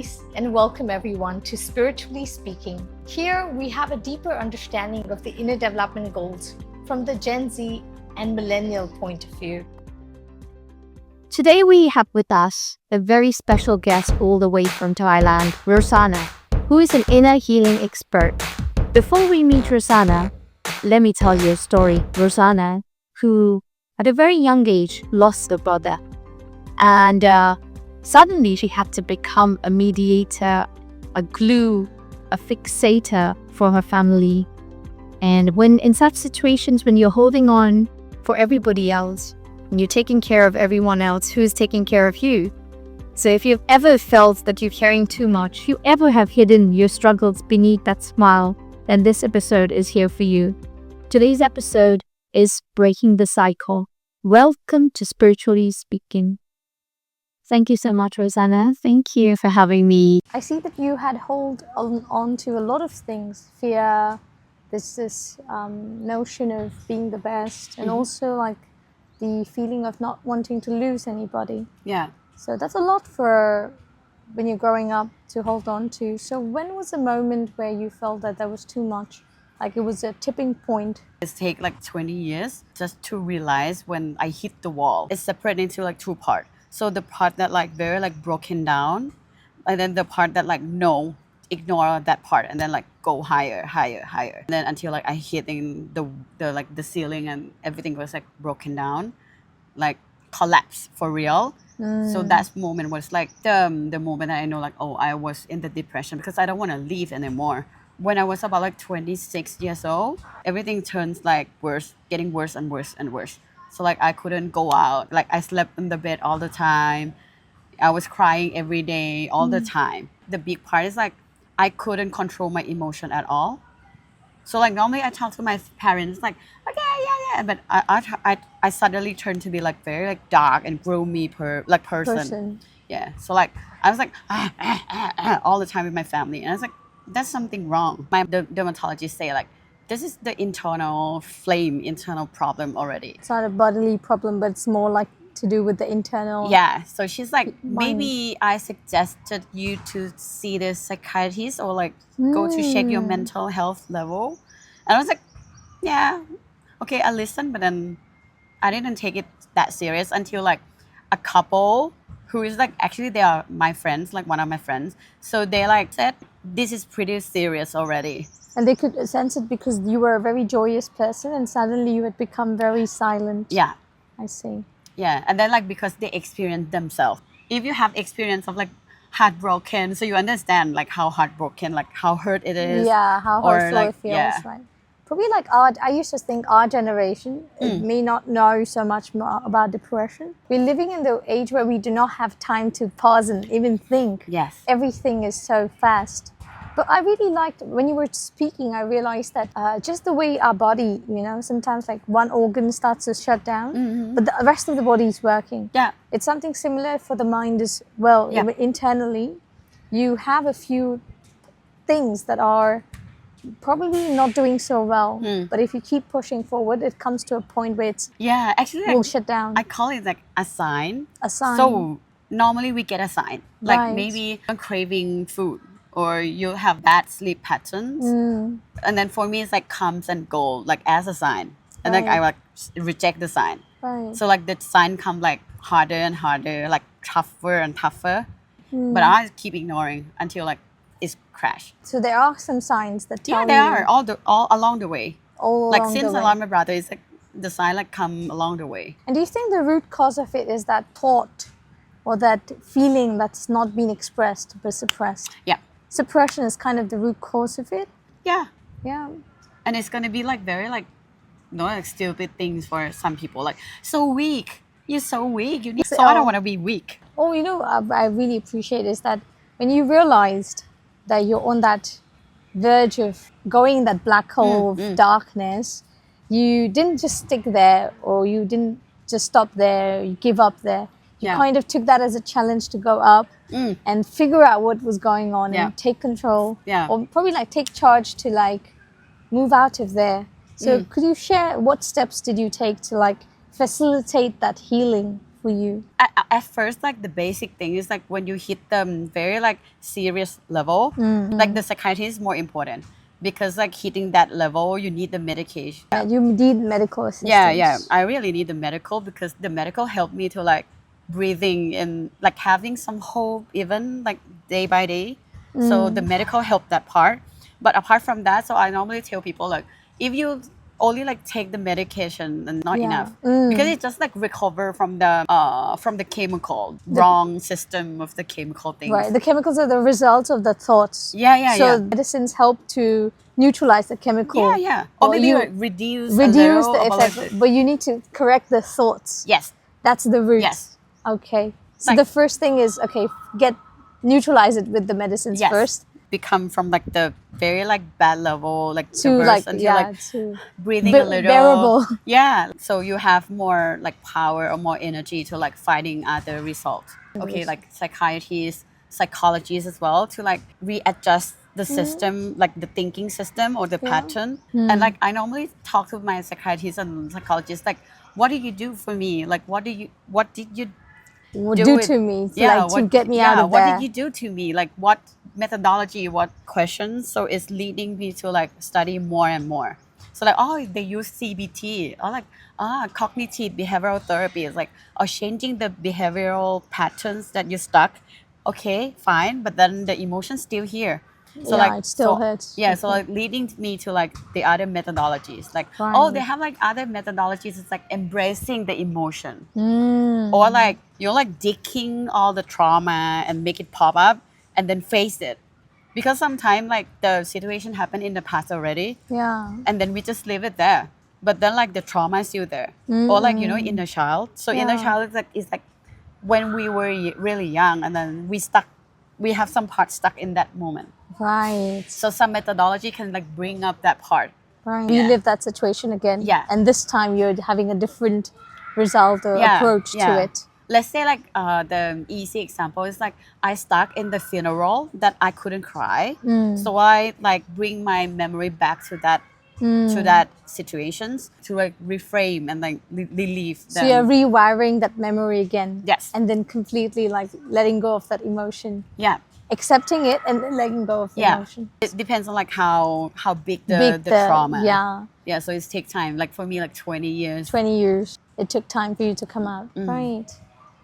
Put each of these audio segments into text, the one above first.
peace, and welcome everyone to Spiritually Speaking. Here we have a deeper understanding of the inner development goals from the Gen Z and millennial point of view. Today we have with us a very special guest all the way from Thailand, Rosanna, who is an inner healing expert. Before we meet Rosanna, let me tell you a story. Rosanna, who at a very young age lost a brother, and suddenly she had to become a mediator, a glue, a fixator for her family. And when in such situations, when you're holding on for everybody else, and you're taking care of everyone else, who's taking care of you? So if you've ever felt that you're carrying too much, you ever have hidden your struggles beneath that smile, then this episode is here for you. Today's episode is Breaking the Cycle. Welcome to Spiritually Speaking. Thank you so much, Rosanna. Thank you for having me. I see that you had hold on to a lot of things, fear, this notion of being the best, and also like the feeling of not wanting to lose anybody. Yeah. So that's a lot for when you're growing up to hold on to. So when was a moment where you felt that was too much? Like it was a tipping point? It's take like 20 years just to realize when I hit the wall. It's separated into like two parts. So the part that like very like broken down, and then the part that like no, ignore that part, and then like go higher. And then until like I hitting the like the ceiling and everything was like broken down, like collapse for real. So that moment was like the moment that I know like, oh, I was in the depression because I don't want to leave anymore. When I was about like 26 years old, everything turns like worse, getting worse and worse and worse. So like I couldn't go out. Like I slept in the bed all the time. I was crying every day, all the time. The big part is like I couldn't control my emotion at all. So like normally I talk to my parents like, okay, yeah. But I suddenly turned to be like very like dark and gloomy person. Yeah. So like I was like all the time with my family, and I was like, that's something wrong. My dermatologist say like, this is the internal problem already. It's not a bodily problem, but it's more like to do with the internal. Yeah. So she's like, mind. maybe I suggested you to see the psychiatrist or like go to check your mental health level. And I was like, yeah, okay, I listened, but then I didn't take it that serious until like a couple who is like, actually they are my friends, like one of my friends. So they like said, this is pretty serious already. And they could sense it because you were a very joyous person and suddenly you had become very silent. Yeah. I see. Yeah. And then like because they experience themselves. If you have experience of like heartbroken, so you understand like how heartbroken, like how hurt it is. Yeah, how hurtful like, it feels, yeah. right? Probably like I used to think our generation may not know so much more about depression. We're living in the age where we do not have time to pause and even think. Yes. Everything is so fast. But I really liked, when you were speaking, I realized that just the way our body, sometimes like one organ starts to shut down, but the rest of the body is working. Yeah. It's something similar for the mind as well. Yeah. Internally, you have a few things that are probably not doing so well. But if you keep pushing forward, it comes to a point where it's actually will shut down. I call it like a sign. A sign. So normally we get a sign. Like Right. maybe you're craving food or you have bad sleep patterns. And then for me it's like comes and go like as a sign. And like I like reject the sign. Right. So like the sign come like harder and harder, like tougher and tougher. But I keep ignoring until like it's crash. So there are some signs that tell Yeah, there are all along the way. all Like along since the I way. lost my brother, it's like the sign like come along the way. And do you think the root cause of it is that thought or that feeling that's not been expressed but suppressed? Yeah. Suppression is kind of the root cause of it. Yeah. Yeah. And it's gonna be like very like like stupid things for some people. Like so weak. You're so weak. You need so I don't want to be weak. Oh, I really appreciate is that when you realized that you're on that verge of going in that black hole of darkness, you didn't just stick there or you didn't just stop there, you give up there. You kind of took that as a challenge to go up and figure out what was going on and take control. Yeah. Or probably like take charge to like move out of there. So could you share what steps did you take to like facilitate that healing for you? At first, like the basic thing is like when you hit the very like serious level, like the psychiatrist is more important because like hitting that level, you need the medication. You need medical assistance. Yeah. I really need the medical because the medical helped me to like breathing and like having some hope even like day by day. So the medical helped that part. But apart from that, so I normally tell people like if you only like take the medication and not Yeah. enough because it just like recover from the chemical wrong system of the chemical things. Right. The chemicals are the result of the thoughts. Yeah. So medicines help to neutralize the chemical. Yeah. Or Or maybe you like reduce a reduce little the about effect, it. but you need to correct the thoughts. Yes. That's the root. Yes. Okay. So Like- the first thing is neutralize it with the medicines Yes. first. Become from like the very like bad level like To the worst like until yeah, like to breathing a little bearable. Yeah, so you have more like power or more energy to like finding other results. Okay, like psychiatrists, psychologists as well to like readjust the system, like the thinking system or the pattern. And like I normally talk to my psychiatrists and psychologists like, what do you do for me? Like what did you Would do do it? to me to get me out of what there. did you do to me? Like what methodology, what questions? So it's leading me to like study more and more. So like, oh, they use CBT or like, cognitive behavioral therapy. It's like, changing the behavioral patterns that you stuck. Okay, fine, but then the emotion's still here. So Yeah, like, it still so- hurts. Yeah, so like leading me to like the other methodologies. Like, Right. they have like other methodologies. It's like embracing the emotion Mm. or like like digging all the trauma and make it pop up and then face it because sometimes like the situation happened in the past already Yeah. and then we just leave it there but then like the trauma is still there or like inner child so inner Yeah. child is like when we were really young and then we have some part stuck in that moment Right. so some methodology can like bring up that part. Right. Yeah. Relive that situation again. Yeah. And this time you're having a different result or approach to it. Let's say like the easy example is like I stuck in the funeral that I couldn't cry. So I like bring my memory back to that situations to like reframe and like relieve them. So you're rewiring that memory again. Yes. And then completely like letting go of that emotion. Yeah. Accepting it and then letting go of the Yeah. emotion. It depends on like how big the trauma. Yeah. Yeah. So it takes time. Like for me, like 20 years. 20 years. It took time for you to come out. Mm. Right.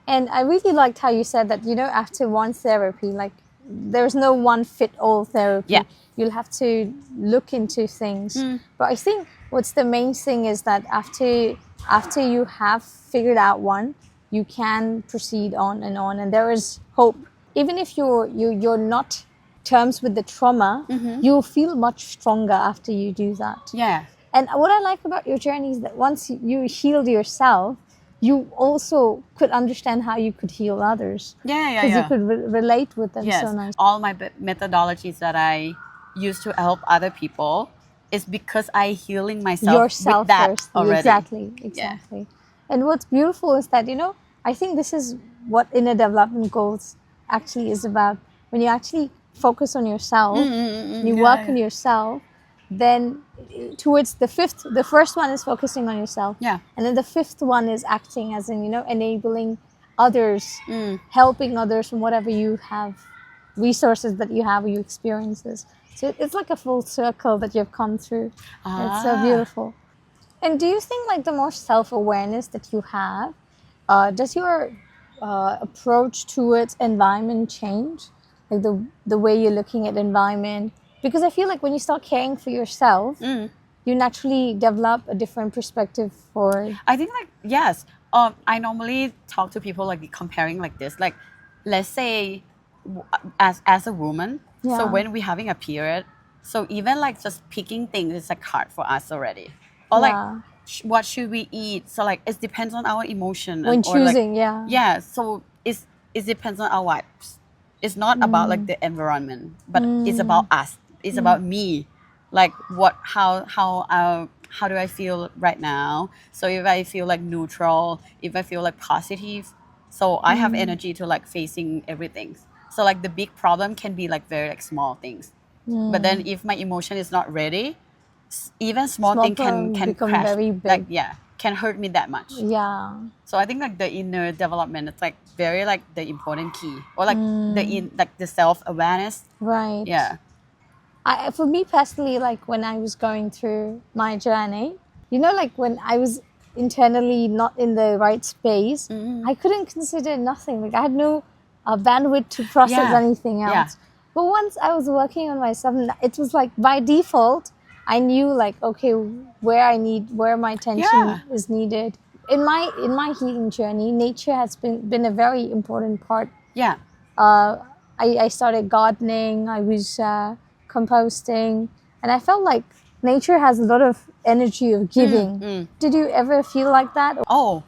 And I really liked how you said that, after one therapy, like there's no one fit all therapy. Yeah. You'll have to look into things. But I think what's the main thing is that after you have figured out one, you can proceed on, and there is hope. Even if you're not terms with the trauma, you'll feel much stronger after you do that. Yeah. And what I like about your journey is that once you healed yourself, you also could understand how you could heal others. Yeah. Because you could relate with them Yes. so nice. All my methodologies that I use to help other people is because I healing myself Yourself with that first. already. Exactly. And what's beautiful is that, I think this is what inner development goals actually is about. When you actually focus on yourself, you work on yourself, then towards the first one is focusing on yourself. Yeah. And then the fifth one is acting as in, enabling others, helping others from whatever you have, resources that you have or you experiences. So it's like a full circle that you've come through. It's so beautiful. And do you think like the more self-awareness that you have, does your approach towards environment change? Like the way you're looking at environment? Because I feel like when you start caring for yourself, you naturally develop a different perspective for... I think like, yes. I normally talk to people like comparing like this. Like, let's say as a woman, so Yeah. when we're having a period, so even like just picking things is like hard for us already. Or Yeah. like, what should we eat? So like, it depends on our emotion. When or, like, choosing, yeah. Yeah, so it depends on our vibes. It's not about like the environment, but it's about us. It's about me. Like how do I feel right now? So if I feel like neutral, if I feel like positive, so I have energy to like facing everything. So like the big problem can be like very like small things. But then if my emotion is not ready, even small thing problem can become crash. very big. Like can hurt me that much. Yeah. So I think like the inner development is like very like the important key, or like the self awareness. Right. Yeah. For me personally, like when I was going through my journey, like when I was internally not in the right space, I couldn't consider nothing. Like I had no bandwidth to process Yeah. anything else. Yeah. But once I was working on myself, it was like by default, I knew like, okay, where my attention Yeah. is needed. In my healing journey, nature has been a very important part. Yeah. I started gardening, I was composting, and I felt like nature has a lot of energy of giving. Did you ever feel like that? Oh,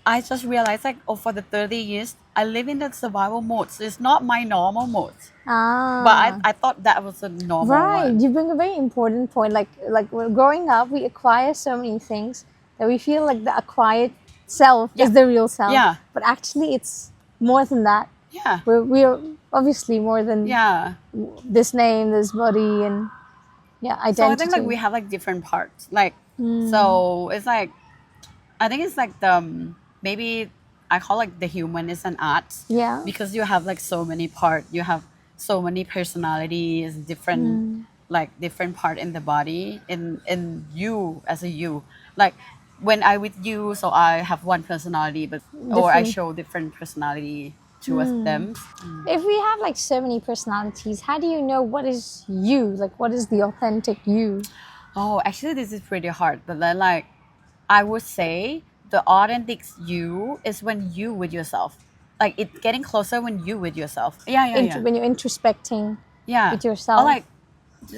I just realized like, for the 30 years, I live in the survival mode. So it's not my normal mode. But I thought that was a normal Right, one. you bring a very important point. Like when growing up, we acquire so many things that we feel like the acquired self is the real self. Yeah. But actually, it's more than that. Yeah. We're obviously more than Yeah. this name, this body, and identity. So I think like we have like different parts. Like, so it's like, I think it's like maybe I call like the human is an art. Yeah. Because you have like so many parts. You have so many personalities, different different part in the body, in you as a you. Like when I with you, so I have one personality, but or I Different. show different personality towards them. If we have like so many personalities, how do you know what is you? Like what is the authentic you? Oh, actually, this is pretty hard. But then, like, I would say the authentic you is when you with yourself. Like, it's getting closer when you with yourself. Yeah. When you're introspecting Yeah. with yourself. Or like,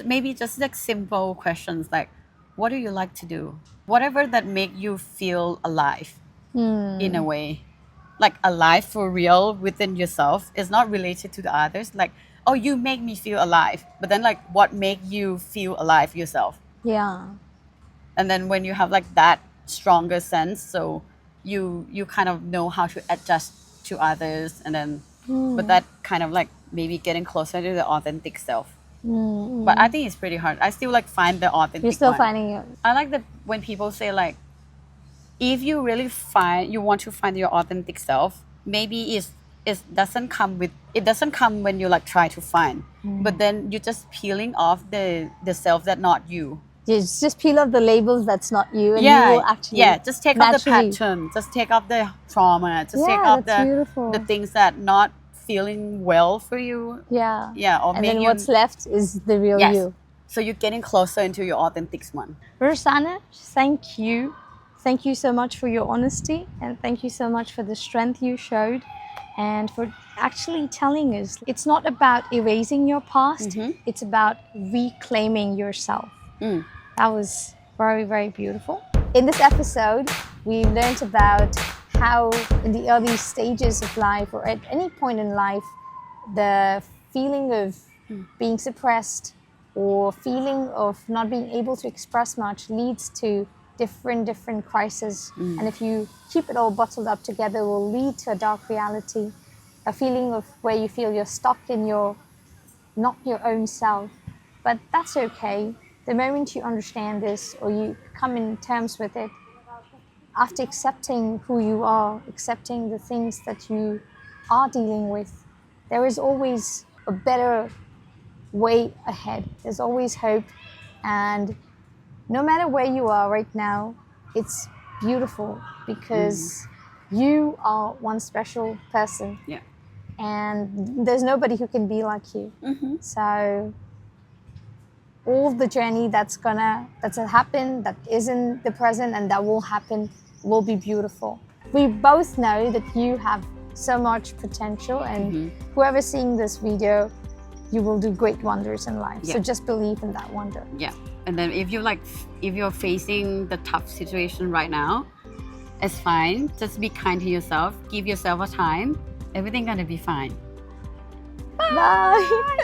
maybe just like simple questions like, what do you like to do? Whatever that make you feel alive in a way. Like alive for real within yourself is not related to the others. Like, oh, you make me feel alive. But then like, what make you feel alive yourself? Yeah. And then when you have like that stronger sense, so you kind of know how to adjust to others, and then but that kind of like maybe getting closer to the authentic self. But I think it's pretty hard. I still like find the authentic You're still one. finding it. I like that when people say like, if you really you want to find your authentic self, maybe it doesn't come when you like try to find, but then you're just peeling off the self that not you. You just peel off the labels that's not you, and you will actually just take off the naturally- pattern, just take off the trauma, just take Yeah, off that's beautiful. the things that not feeling well for you. Yeah. Or And make then you, what's left is the real yes. you. So you're getting closer into your authentic one. Rosanna, thank you. Thank you so much for your honesty, and thank you so much for the strength you showed, and for actually telling us it's not about erasing your past, it's about reclaiming yourself. That was very, very beautiful. In this episode, we learned about how in the early stages of life, or at any point in life, the feeling of being suppressed or feeling of not being able to express much leads to different crises. And if you keep it all bottled up together, it will lead to a dark reality, a feeling of where you feel you're stuck in not your own self. But that's okay. The moment you understand this, or you come in terms with it, after accepting who you are, accepting the things that you are dealing with, there is always a better way ahead. There's always hope. And no matter where you are right now, it's beautiful because you are one special person. Yeah. And there's nobody who can be like you. So all the journey that's happen, that is in the present, and that will happen, will be beautiful. We both know that you have so much potential, and whoever's seeing this video, you will do great wonders in life. So just believe in that wonder. Yeah. And then if you're facing the tough situation right now, it's fine. Just be kind to yourself. Give yourself a time. Everything's gonna be fine. Bye.